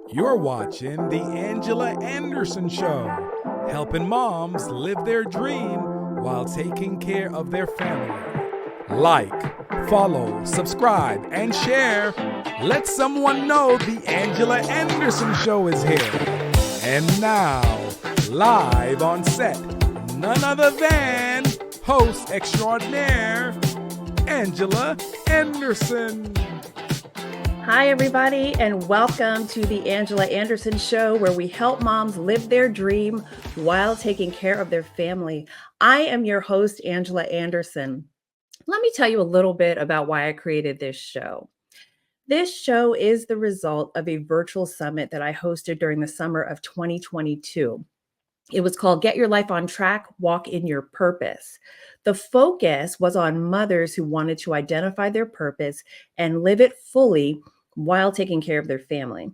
You're watching The Angela Anderson Show, helping moms live their dream while taking care of their family. Like, follow, subscribe, and share. Let someone know The Angela Anderson Show is here. And now, live on set, none other than host extraordinaire, Angela Anderson. Hi, everybody, and welcome to the Angela Anderson Show, where we help moms live their dream while taking care of their family. I am your host, Angela Anderson. Let me tell you a little bit about why I created this show. This show is the result of a virtual summit that I hosted during the summer of 2022. It was called Get Your Life on Track, Walk in Your Purpose. The focus was on mothers who wanted to identify their purpose and live it fully while taking care of their family.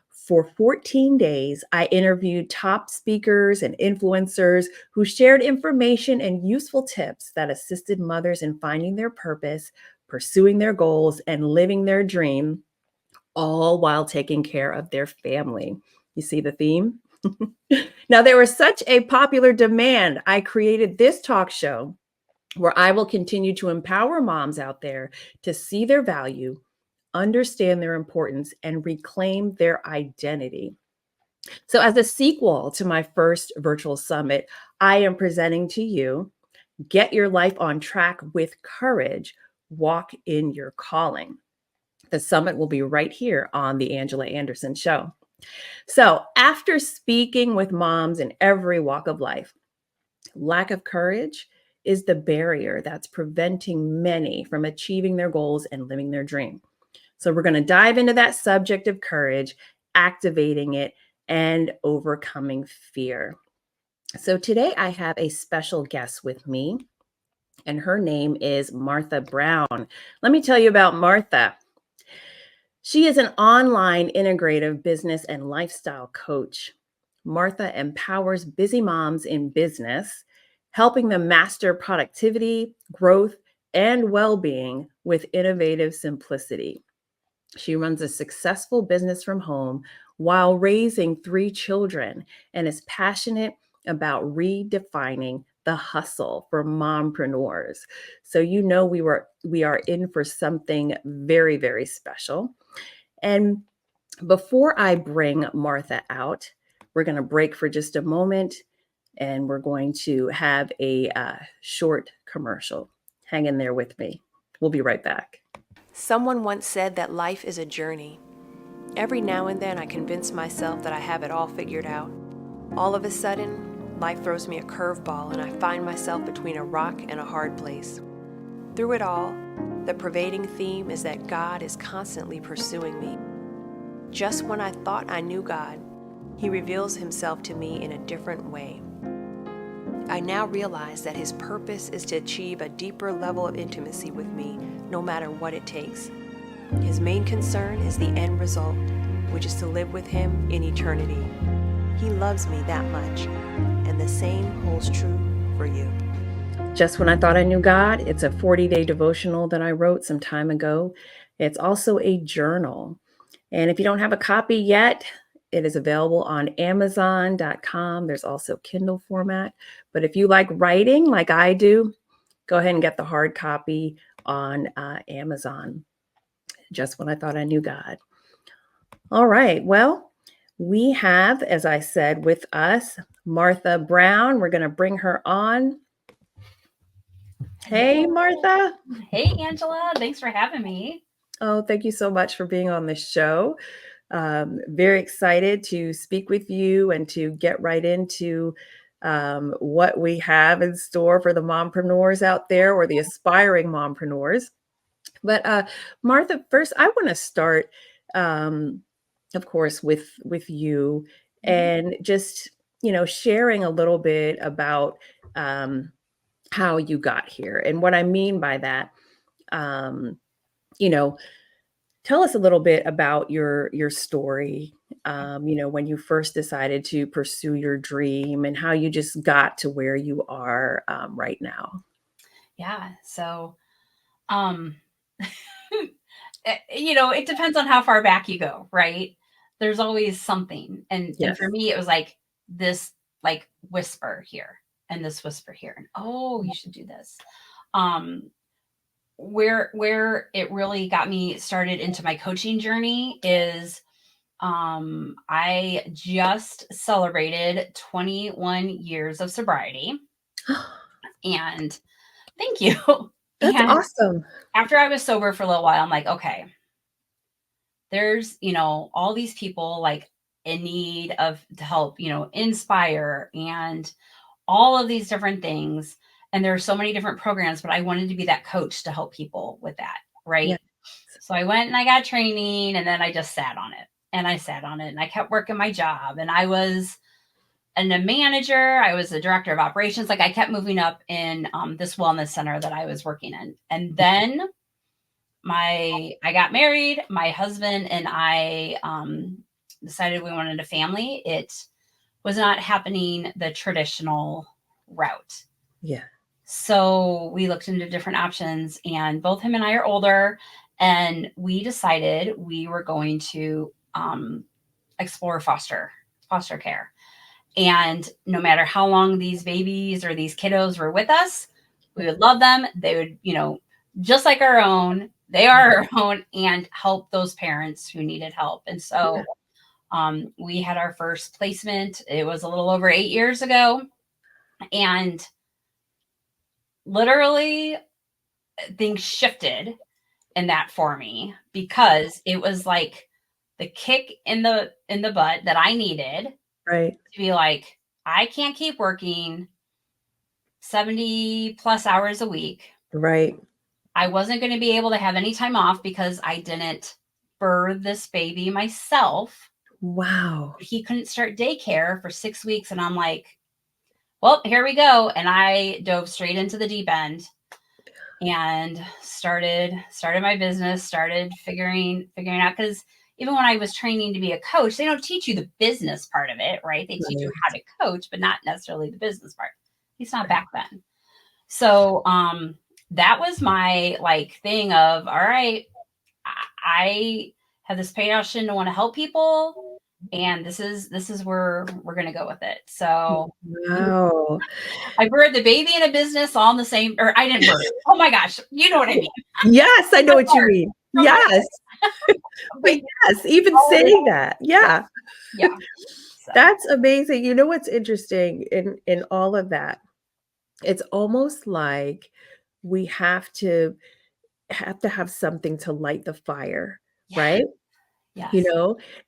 For 14 days, I interviewed top speakers and influencers who shared information and useful tips that assisted mothers in finding their purpose, pursuing their goals, and living their dream, all while taking care of their family. You see the theme? Now, there was such a popular demand, I created this talk show where I will continue to empower moms out there to see their value, understand their importance, and reclaim their identity. So, as a sequel to my first virtual summit, I am presenting to you Get Your Life on Track with Courage, Walk in Your Calling. The summit will be right here on The Angela Anderson Show. So, after speaking with moms in every walk of life, lack of courage is the barrier that's preventing many from achieving their goals and living their dream. So, we're going to dive into that subject of courage, activating it, and overcoming fear. So, today I have a special guest with me, and her name is Martha Brown. Let me tell you about Martha. She is an online integrative business and lifestyle coach. Martha empowers busy moms in business, helping them master productivity, growth, and well being with innovative simplicity. She runs a successful business from home while raising 3 children and is passionate about redefining the hustle for mompreneurs. So you know we are in for something very, very special. And before I bring Martha out, we're going to break for just a moment and we're going to have a short commercial. Hang in there with me. We'll be right back. Someone once said that life is a journey. Every now and then I convince myself that I have it all figured out. All of a sudden, life throws me a curveball and I find myself between a rock and a hard place. Through it all, the pervading theme is that God is constantly pursuing me. Just when I thought I knew God, He reveals Himself to me in a different way. I now realize that His purpose is to achieve a deeper level of intimacy with me, no matter what it takes. His main concern is the end result, which is to live with Him in eternity. He loves me that much, and the same holds true for you. Just When I Thought I Knew God, it's a 40-day devotional that I wrote some time ago. It's also a journal. And if you don't have a copy yet, it is available on Amazon.com. There's also Kindle format. But if you like writing like I do, go ahead and get the hard copy on Amazon. Just When I Thought I Knew God. All right. Well, we have, as I said, with us, Martha Brown. We're going to bring her on. Hey, Martha. Hey, Angela. Thanks for having me. Oh, thank you so much for being on the show. Very excited to speak with you and to get right into what we have in store for the mompreneurs out there or the aspiring mompreneurs. But Martha, first, I want to start, of course, with you and just, sharing a little bit about how you got here. And what I mean by that, you know, tell us a little bit about your story. When you first decided to pursue your dream and how you just got to where you are right now. Yeah. So, um, it depends on how far back you go, right? there's always something. And Yes. for me, it was like this like whisper here and this whisper here. And oh, you should do this. Where it really got me started into my coaching journey is I just celebrated 21 years of sobriety. And thank you. That's And awesome. after I was sober for a little while, I'm like, okay, there's, all these people like in need of to help, inspire and all of these different things. And there are so many different programs, but I wanted to be that coach to help people with that. Right. Yeah. So I went and I got training, and then I just sat on it and I sat on it and I kept working my job, and I was a manager. I was a director of operations. Like I kept moving up in this wellness center that I was working in. And then I got married. My husband and I decided we wanted a family. It was not happening the traditional route. Yeah. So we looked into different options, and both him and I are older, and we decided we were going to explore foster care. And no matter how long these babies or these kiddos were with us, we would love them. They would, just like our own, they are our own, and help those parents who needed help. And so we had our first placement. It was a little over 8 years ago. And literally things shifted in that for me, because it was like the kick in the butt that I needed. Right. To be like, I can't keep working 70 plus hours a week. Right. I wasn't going to be able to have any time off because I didn't birth this baby myself. Wow. He couldn't start daycare for 6 weeks. And I'm like, well, here we go. And I dove straight into the deep end and started my business, started figuring out, because even when I was training to be a coach, they don't teach you the business part of it, right? They teach you how to coach, but not necessarily the business part. At least not back then. So that was my like thing of, all right, I have this passion to want to help people, and this is where we're going to go with it. So wow. I birthed the baby and a business all in the same, or I didn't birth. Oh my gosh. You know what I mean? Yes, I know what you mean. Yes. But yes, even saying that. Yeah. Yeah. So. That's amazing. You know what's interesting in all of that? It's almost like we have to have something to light the fire, right? Yes.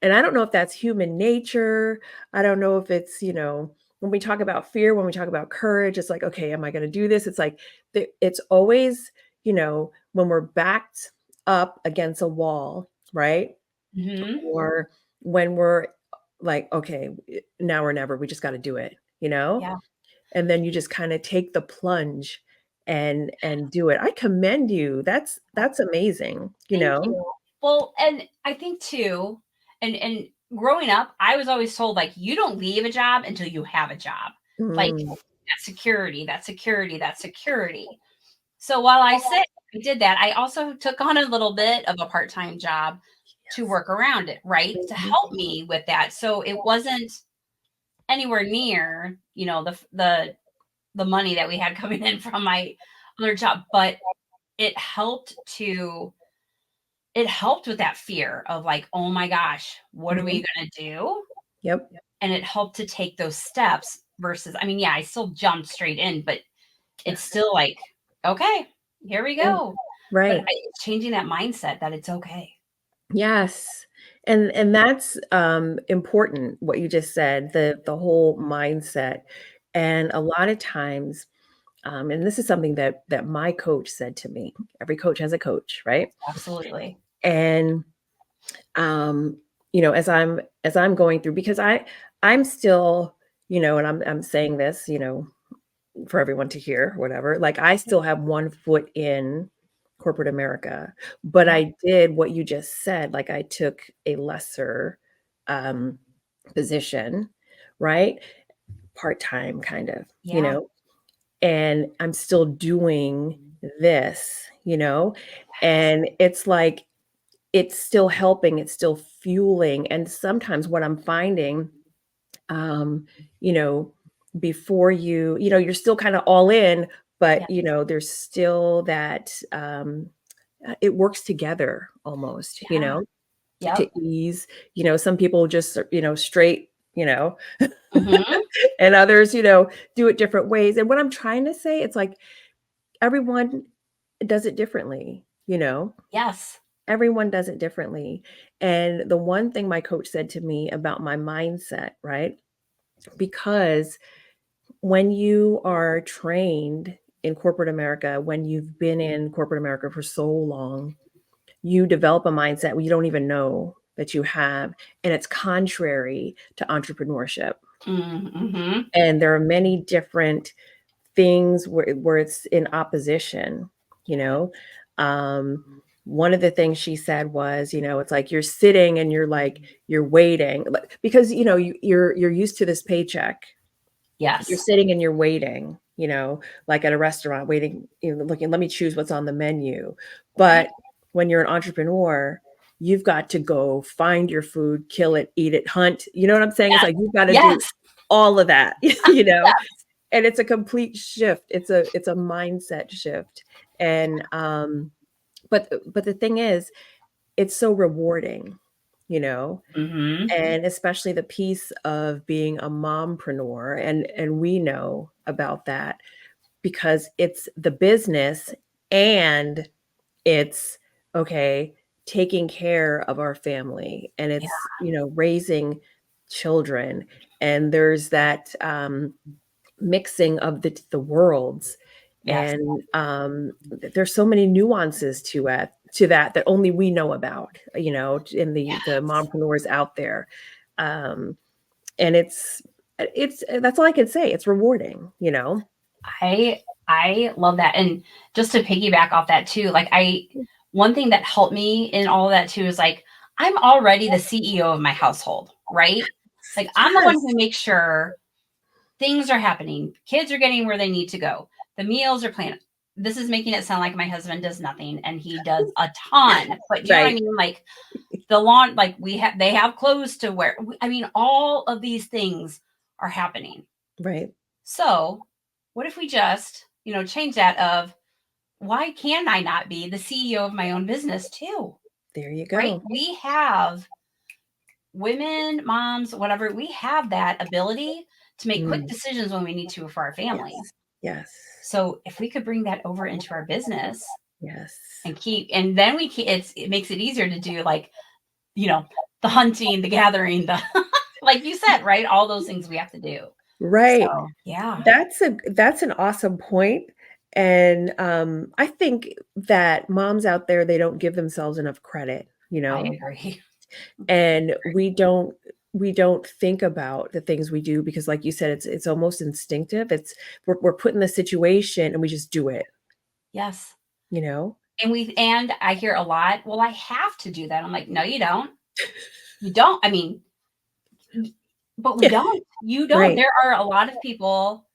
And I don't know if that's human nature. I don't know if it's, when we talk about fear, when we talk about courage, it's like, okay, am I going to do this? It's like, it's always, when we're backed up against a wall, right? Mm-hmm. Or when we're like, okay, now or never, we just got to do it, Yeah. And then you just kind of take the plunge and do it. I commend you. That's amazing, Thank you. Well, and I think too, and growing up, I was always told, like, you don't leave a job until you have a job. Like that's security. So while I did that, I also took on a little bit of a part-time job to work around it, right? To help me with that. So it wasn't anywhere near, the money that we had coming in from my other job, but it helped with that fear of like, oh my gosh, what are we going to do? Yep. And it helped to take those steps versus, I mean, yeah, I still jumped straight in, but it's still like, okay, here we go. Right. But it's changing that mindset that it's okay. Yes. And that's important, what you just said, the whole mindset. And a lot of times, and this is something that my coach said to me. Every coach has a coach, right? Absolutely. And as I'm going through, because I'm still, and I'm saying this, for everyone to hear, whatever, like I still have one foot in corporate America, but I did what you just said. Like I took a lesser position, right? Part-time kind of, and I'm still doing this, and it's like, it's still helping, it's still fueling. And sometimes what I'm finding, you know, before you're still kind of all in, but there's still that it works together almost, Yeah. to Yep. ease. Some people just, straight, Hmm. and others, do it different ways. And what I'm trying to say, it's like everyone does it differently, Yes. everyone does it differently. And the one thing my coach said to me about my mindset, right? Because when you are trained in corporate America, when you've been in corporate America for so long, you develop a mindset where you don't even know that you have, and it's contrary to entrepreneurship. Mm-hmm. And there are many different things where it's in opposition, you know. One of the things she said was, it's like you're sitting and you're waiting because you're used to this paycheck. You're Yes. sitting and you're waiting, like at a restaurant, waiting, looking, let me choose what's on the menu. Right. But when you're an entrepreneur, you've got to go find your food, kill it, eat it, hunt. You know what I'm saying? It's Yes. like you've got to do Yes. all of that, Yes. and it's a complete shift. It's a mindset shift. And but the thing is, it's so rewarding, you know, Mm-hmm. and especially the piece of being a mompreneur, and we know about that because it's the business and it's okay taking care of our family, and Yeah. it's raising children, and there's that mixing of the worlds, Yes. and there's so many nuances to that only we know about, in the Yes. mompreneurs out there. um and it's that's all I can say. It's rewarding, I love that. And just to piggyback off that too, like one thing that helped me in all of that too is like I'm already the CEO of my household, right? Like I'm the one Yes. who makes sure things are happening, kids are getting where they need to go, the meals are planned. This is making it sound like my husband does nothing and he does a ton. But do you know what I Right. mean? Like the lawn, like they have clothes to wear. I mean, all of these things are happening. Right. So, what if we just, change that of why can I not be the CEO of my own business too? There you Right? go. We have women, moms, whatever, we have that ability to make quick Mm, decisions when we need to for our family. yes. Yes. So, if we could bring that over into our business Yes. and then it makes it easier to do like, the hunting, the gathering, the like you said, right? All those things we have to do. Right. So, yeah, That's an awesome point. And I think that moms out there, they don't give themselves enough credit, I agree. and we don't think about the things we do because, like you said, it's almost instinctive. We're put in the situation and we just do it, Yes. you know. And I hear a lot, well, I have to do that. I'm like, no, you don't. You don't. I mean, but we don't. You don't. Right. There are a lot of people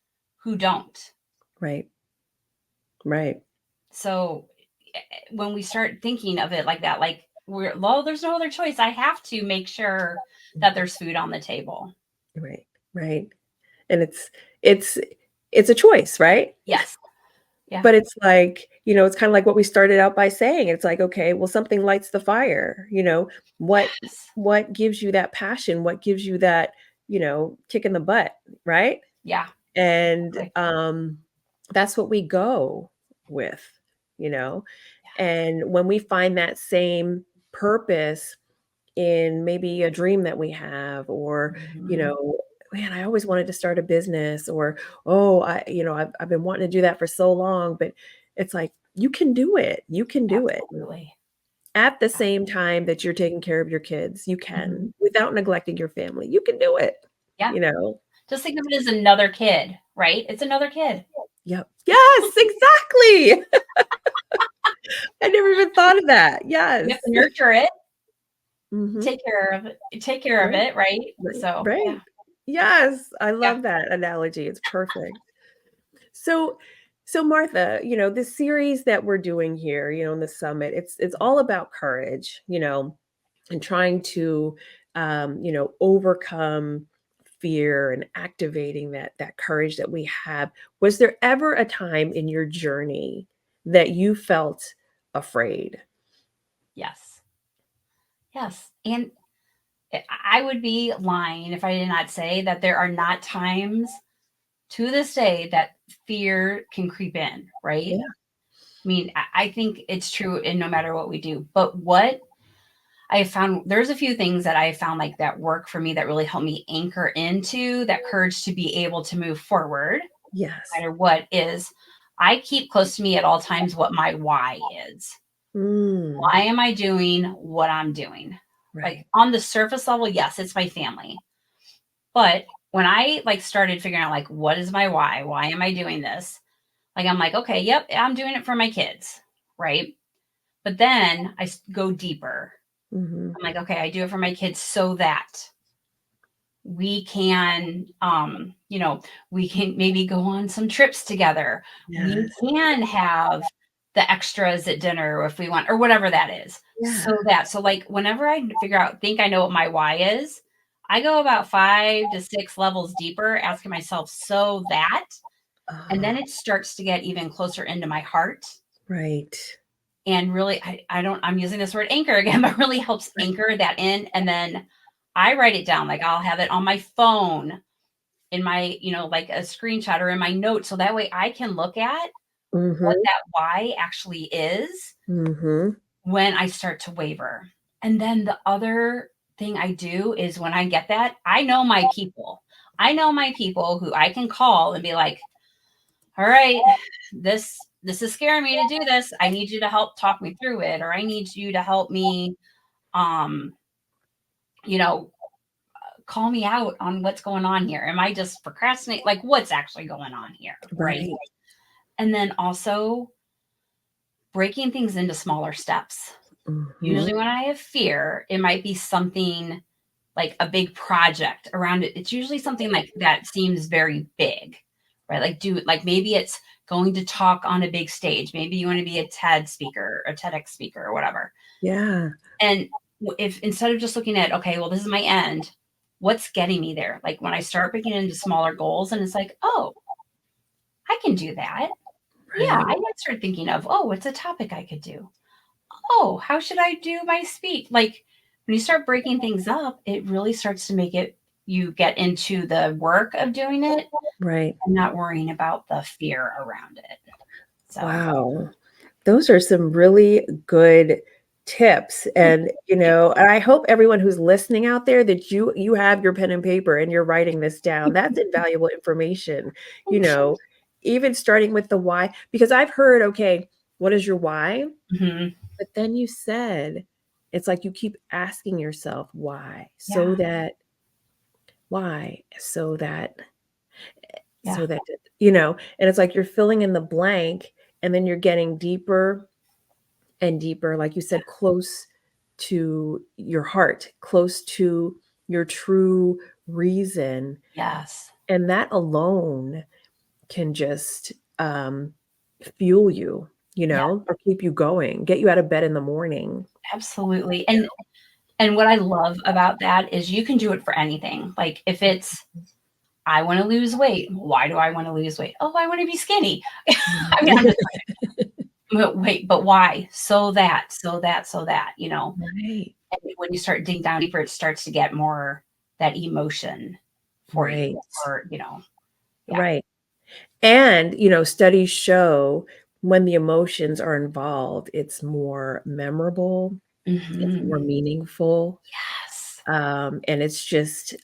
who don't. Right. Right. So when we start thinking of it like that, like there's no other choice. I have to make sure that there's food on the table. Right. Right. And it's it's a choice, right? Yes. Yeah. But it's like, it's kind of like what we started out by saying. It's like, okay, well, something lights the fire, what Yes. what gives you that passion? What gives you that, kick in the butt, right? Yeah. And Exactly. that's what we go with, you know. Yeah. And when we find that same purpose in maybe a dream that we have, or Mhm. man, I always wanted to start a business, or oh, I've been wanting to do that for so long, but it's like you can do it. You can do it Absolutely. at the same time that you're taking care of your kids. You Mhm. can, without neglecting your family. You can do it. Yeah. you know Just think of it as another kid, right? It's another kid. Yep. Yes, exactly. I never even thought of that. You Yes. have to nurture it, Hmm. take care of Right. it, right? Right. So, Right. yeah. Yes. I Yeah. love that analogy. It's perfect. So So Martha, this series that we're doing here, in the summit, it's all about courage, and trying to overcome fear and activating that courage that we have. Was there ever a time in your journey that you felt afraid? Yes. Yes. And I would be lying if I did not say that there are not times to this day that fear can creep in, right? Yeah. I mean, I think it's true in no matter what we do. But what I found, there's a few things that I found like that work for me that really help me anchor into that courage to be able to move forward, Yes. no matter what is. I keep close to me at all times what my why is. Mm, Why am I doing what I'm doing? right. Like on the surface level, yes, it's my family. But when I like started figuring out like what is my why? Why am I doing this? Like I'm like, okay, yep, I'm doing it for my kids, right? But then I go deeper. Hmm. I'm like, okay, I do it for my kids so that we can we can maybe go on some trips together. We Yes. can have the extras at dinner if we want, or whatever that is. Yeah. So like whenever I think I know what my why is, I go about 5 to 6 levels deeper, asking myself so that, and then Oh, it starts to get even closer into my heart. right. And really, I'm using this word anchor again, but really helps Right. anchor that in. And then I write it down. Like I'll have it on my phone in my, like a screenshot or in my notes. So that way I can look at what Mm-hmm. that why actually is Mm-hmm. when I start to waver. And then the other thing I do is when I get that, I know my people. I know my people who I can call and be like, all right, this is scaring me to do this. I need you to help talk me through it, or I need you to help me, um, you know, call me out on what's going on here. Am I just procrastinating? Like, what's actually going on here, right? Right. And then also breaking things into smaller steps. Mm-hmm. Usually, when I have fear, it might be something like a big project around it. It's usually something like that seems very big, right? Like maybe it's going to talk on a big stage. Maybe you want to be a TED speaker or TEDx speaker or whatever. Yeah. And if instead of just looking at, okay, well, this is my end, what's getting me there? Like when I start breaking into smaller goals and it's like, oh, I can do that. Yeah, Right. I can start thinking of, oh, what's a topic I could do? Oh, how should I do my speech? Like when you start breaking things up, it really starts to make it you get into the work of doing it Right. and not worrying about the fear around it. So, Wow. Those are some really good tips. And, and I hope everyone who's listening out there that you have your pen and paper and you're writing this down. That's invaluable information, you know, even starting with the why, because I've heard, okay, what is your why? mhm, But then you said, it's like you keep asking yourself why, yeah, why, yeah, so that, and it's like you're filling in the blank and then you're getting deeper and deeper, like you said, close to your heart, close to your true reason. yes, And that alone can just fuel you, yeah, or keep you going, get you out of bed in the morning. absolutely. And what I love about that is you can do it for anything. Like if it's I want to lose weight. Why do I want to lose weight? Oh, I want to be skinny. I mean, I'm just but wait, but why? So that. Right, And when you start digging down deeper, it starts to get more that emotion for you. right, Or, yeah. right. And, studies show when the emotions are involved, it's more memorable, it's Mhm. more meaningful, Yes. and it's just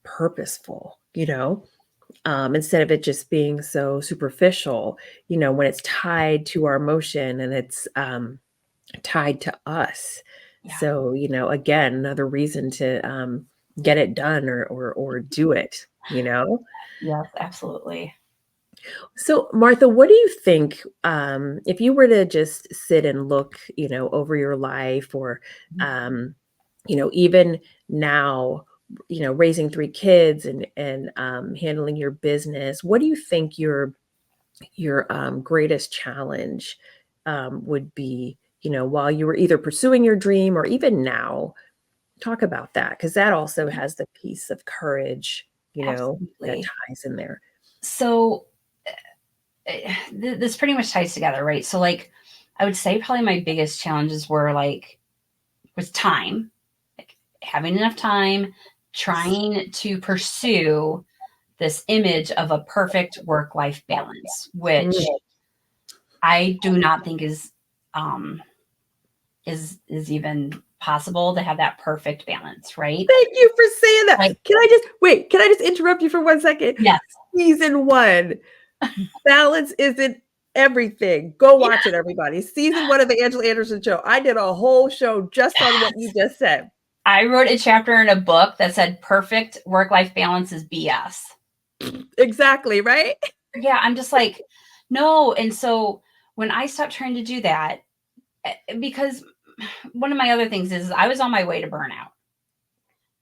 purposeful, instead of it just being so superficial, when it's tied to our emotion and it's tied to us. Yeah. So, again, another reason to get it done or do it. Yes, absolutely. So, Martha, what do you think if you were to just sit and look, over your life or, even now, raising three kids and handling your business, what do you think your your greatest challenge would be, while you were either pursuing your dream or even now. Talk about that, because that also has the piece of courage, that Absolutely. ties in there. So this pretty much ties together, right? So like, I would say probably my biggest challenges was time, like having enough time, trying to pursue this image of a perfect work-life balance, which I do not think is even possible to have that perfect balance, right? Thank you for saying that. Like, Can I just interrupt you for 1 second? yes. Season 1, balance isn't everything. Go watch it, everybody. Season 1 of the Angela Anderson Show. I did a whole show just on what you just said. I wrote a chapter in a book that said perfect work-life balance is BS. Exactly, right? Yeah, I'm just like, no. And so when I stopped trying to do that, because one of my other things is I was on my way to burnout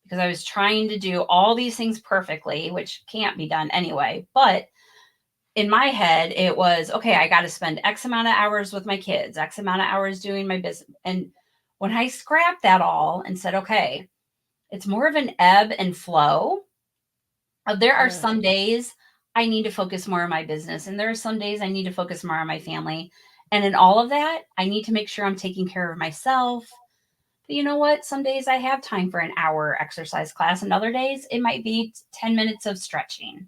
because I was trying to do all these things perfectly, which can't be done anyway. But in my head, it was, okay, I got to spend X amount of hours with my kids, X amount of hours doing my business. And when I scrapped that all and said, okay, it's more of an ebb and flow. There are some days I need to focus more on my business, and there are some days I need to focus more on my family. And in all of that, I need to make sure I'm taking care of myself. But you know what? Some days I have time for an hour exercise class, and other days it might be 10 minutes of stretching.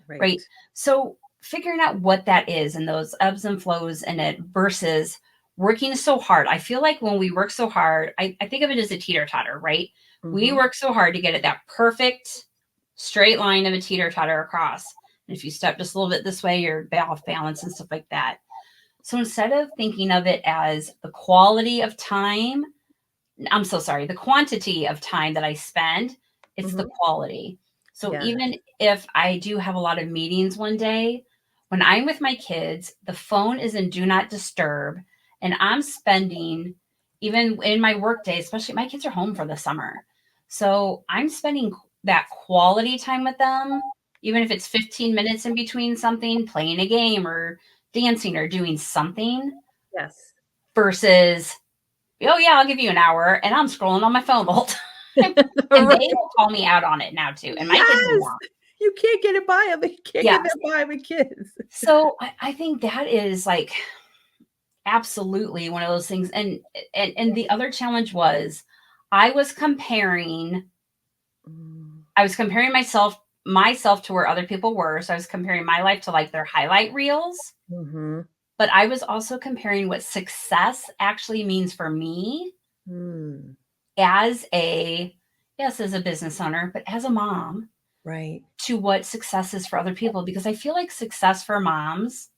Right. So figuring out what that is and those ebbs and flows in it versus working so hard. I feel like when we work so hard, I think of it as a teeter-totter, right? We work so hard to get it that perfect straight line of a teeter-totter across. And if you step just a little bit this way, you're off balance and stuff like that. So instead of thinking of it as the quality of time, the quantity of time that I spend, it's the quality. So even if I do have a lot of meetings one day, when I'm with my kids, the phone is in do not disturb, and I'm spending, even in my work day, especially my kids are home for the summer. So I'm spending that quality time with them, even if it's 15 minutes in between something, playing a game or dancing or doing something. Yes. Versus, oh yeah, I'll give you an hour, and I'm scrolling on my phone the whole time. And they will call me out on it now too. And my kids do not. You can't get it by them. You can't get it by with kids. So I think that is like absolutely one of those things. And the other challenge was I was comparing myself to where other people were. So I was comparing my life to like their highlight reels. But I was also comparing what success actually means for me as a business owner, but as a mom, right, to what success is for other people. Because I feel like success for moms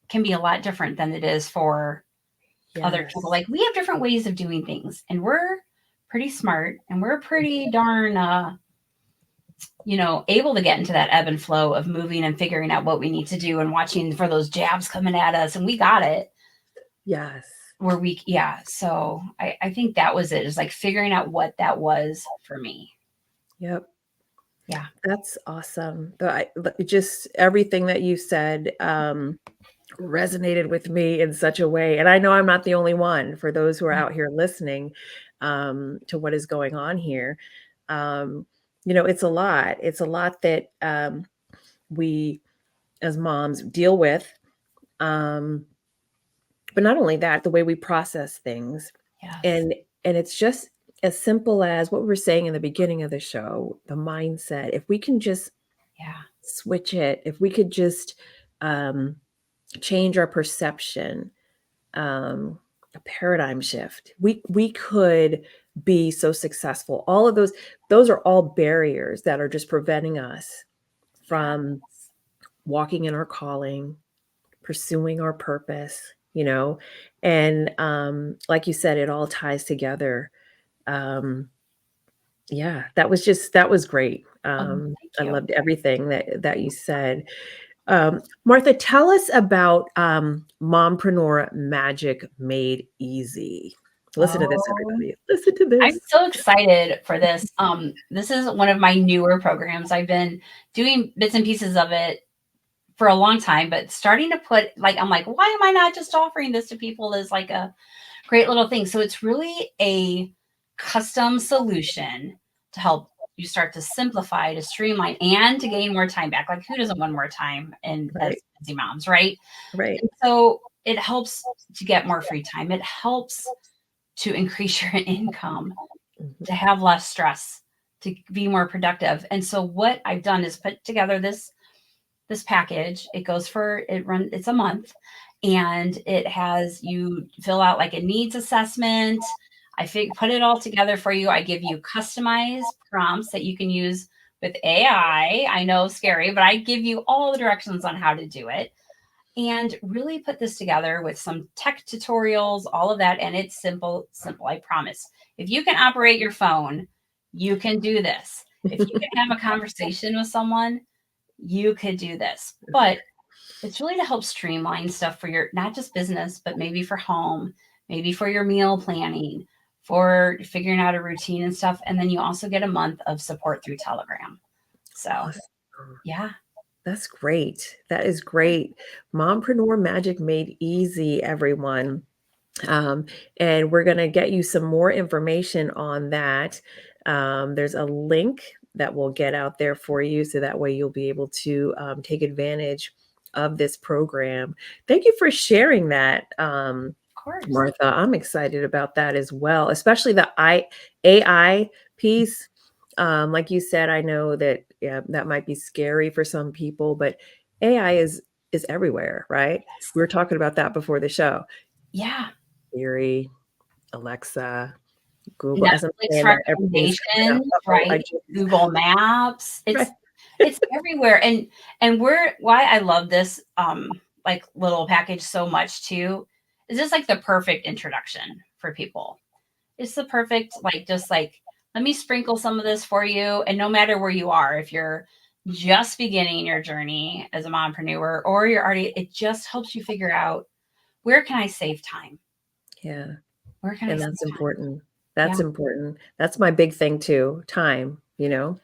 can be a lot different than it is for other people. Like we have different ways of doing things, and we're pretty smart, and we're pretty darn, able to get into that ebb and flow of moving and figuring out what we need to do and watching for those jabs coming at us. And we got it. Yes. So I think that was it. Is like figuring out what that was for me. Yep. Yeah. That's awesome. Just everything that you said resonated with me in such a way. And I know I'm not the only one, for those who are out here listening to what is going on here. It's a lot. It's a lot that we as moms deal with. But not only that, the way we process things. And it's just as simple as what we were saying in the beginning of the show, the mindset. If we can just switch it, if we could just change our perception, a paradigm shift, we could be so successful. All of those are all barriers that are just preventing us from walking in our calling, pursuing our purpose, and like you said, it all ties together. That was great. I loved everything that you said. Martha, tell us about Mompreneur Magic Made Easy. Listen to this, everybody. Listen to this. I'm so excited for this. This is one of my newer programs. I've been doing bits and pieces of it for a long time, but starting to put like, I'm like, why am I not just offering this to people as like a great little thing? So it's really a custom solution to help you start to simplify, to streamline, and to gain more time back. Like, who doesn't want more time and as Right. busy moms, right? Right. And so it helps to get more free time. It helps to increase your income, to have less stress, to be more productive. And so what I've done is put together this package. It's a month, and it has, you fill out like a needs assessment. Put it all together for you. I give you customized prompts that you can use with AI. I know, scary, but I give you all the directions on how to do it, and really put this together with some tech tutorials, all of that. And it's simple, I promise. If you can operate your phone, you can do this. If you can have a conversation with someone, you could do this. But it's really to help streamline stuff for your, not just business, but maybe for home, maybe for your meal planning, for figuring out a routine and stuff. And then you also get a month of support through Telegram. So, Awesome. yeah. That's great. That is great. Mompreneur Magic Made Easy, everyone. And we're going to get you some more information on that. There's a link that we'll get out there for you, so that way you'll be able to take advantage of this program. Thank you for sharing that, Of course. Martha. I'm excited about that as well, especially the AI piece. Like you said, I know that that might be scary for some people, but AI is everywhere, right? We were talking about that before the show. Yeah. Siri, Alexa, Google. As I'm Netflix saying that, everything's coming recommendations, up. right? Google Maps. Right. It's everywhere. And why I love this like little package so much too is just like the perfect introduction for people. It's the perfect, like, just like, let me sprinkle some of this for you. And no matter where you are, if you're just beginning your journey as a mompreneur, or you're already, it just helps you figure out, where can I save time? Yeah. Where can I And save that's time? important. That's Yeah. important. That's my big thing too. Time, Yeah.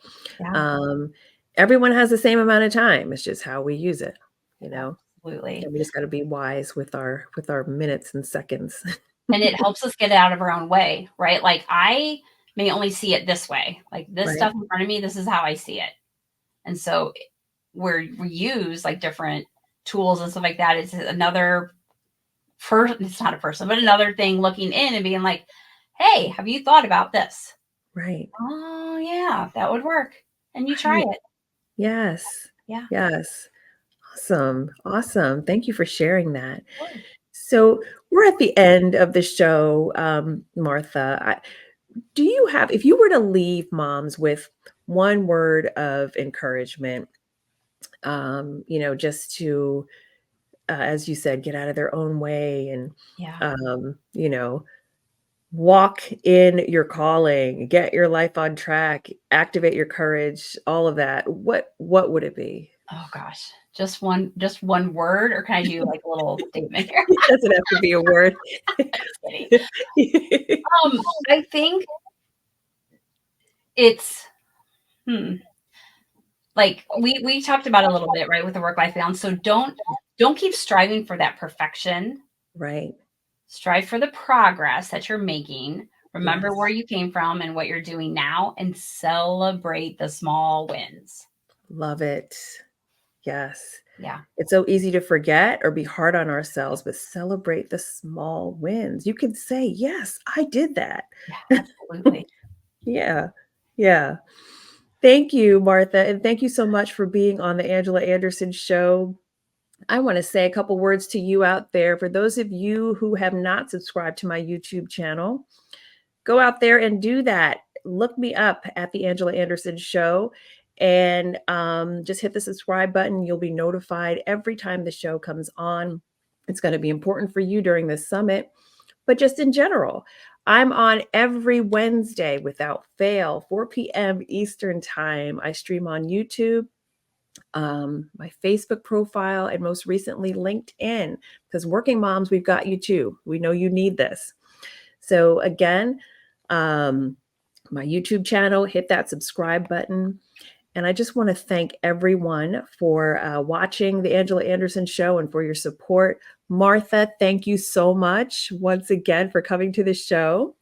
Everyone has the same amount of time. It's just how we use it, Absolutely. and we just got to be wise with our minutes and seconds. And it helps us get out of our own way, right? Like, I may only see it this way, like this Right. stuff in front of me, this is how I see it. And so we use like different tools and stuff like that. It's another it's not a person, but another thing looking in and being like, hey, have you thought about this? Right. Oh yeah, that would work. And you try it. Yes. Yeah. Yes. Awesome. Awesome. Thank you for sharing that. So we're at the end of the show, Martha. Do you have, if you were to leave moms with one word of encouragement, just to, as you said, get out of their own way and, Yeah. walk in your calling, get your life on track, activate your courage, all of that, what would it be? Oh gosh. Just one word, or can I do like a little statement here? It doesn't have to be a word. I think it's like we talked about a little bit, right, with the work-life balance. So don't keep striving for that perfection. Right. Strive for the progress that you're making. Remember Yes. where you came from and what you're doing now, and celebrate the small wins. Love it. Yes. Yeah. It's so easy to forget or be hard on ourselves, but celebrate the small wins. You can say, yes, I did that. Yeah, absolutely. Yeah. Yeah. Thank you, Martha. And thank you so much for being on the Angela Anderson Show. I want to say a couple words to you out there. For those of you who have not subscribed to my YouTube channel, go out there and do that. Look me up at the Angela Anderson Show and just hit the subscribe button. You'll be notified every time the show comes on. It's going to be important for you during this summit, but just in general. I'm on every Wednesday without fail, 4 p.m. Eastern time. I stream on YouTube, my Facebook profile, and most recently LinkedIn, because working moms, we've got you too. We know you need this. So again, my YouTube channel, hit that subscribe button. And I just want to thank everyone for watching the Angela Anderson Show and for your support. Martha, thank you so much once again for coming to the show.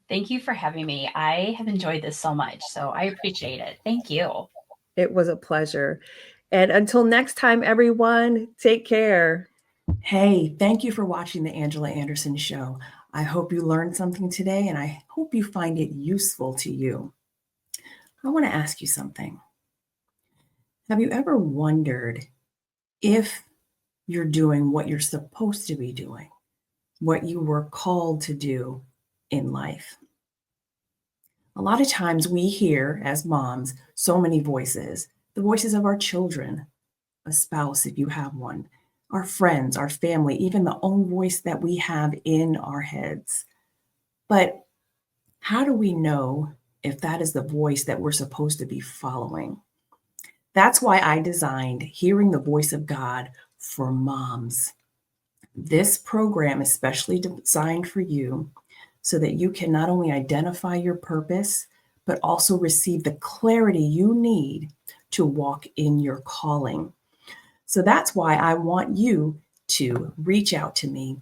Thank you for having me. I have enjoyed this so much, so I appreciate it. Thank you. It was a pleasure. And until next time, everyone, take care. Hey, thank you for watching the Angela Anderson Show. I hope you learned something today, and I hope you find it useful to you. I want to ask you something. Have you ever wondered if you're doing what you're supposed to be doing, what you were called to do in life? A lot of times we hear, as moms, so many voices, the voices of our children, a spouse if you have one, our friends, our family, even the own voice that we have in our heads. But how do we know if that is the voice that we're supposed to be following? That's why I designed Hearing the Voice of God for Moms. This program is specially designed for you so that you can not only identify your purpose, but also receive the clarity you need to walk in your calling. So that's why I want you to reach out to me.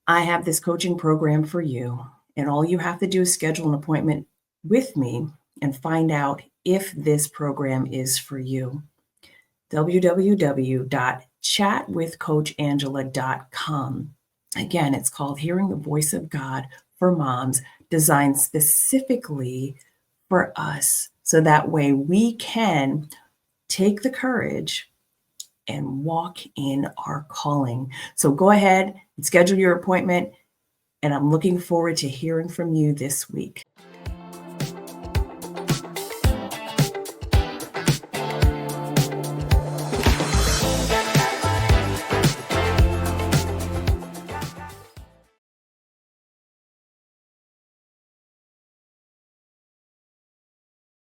I have this coaching program for you, and all you have to do is schedule an appointment with me and find out if this program is for you. www.chatwithcoachangela.com. Again, it's called Hearing the Voice of God for Moms, designed specifically for us, so that way we can take the courage and walk in our calling. So go ahead and schedule your appointment, and I'm looking forward to hearing from you this week.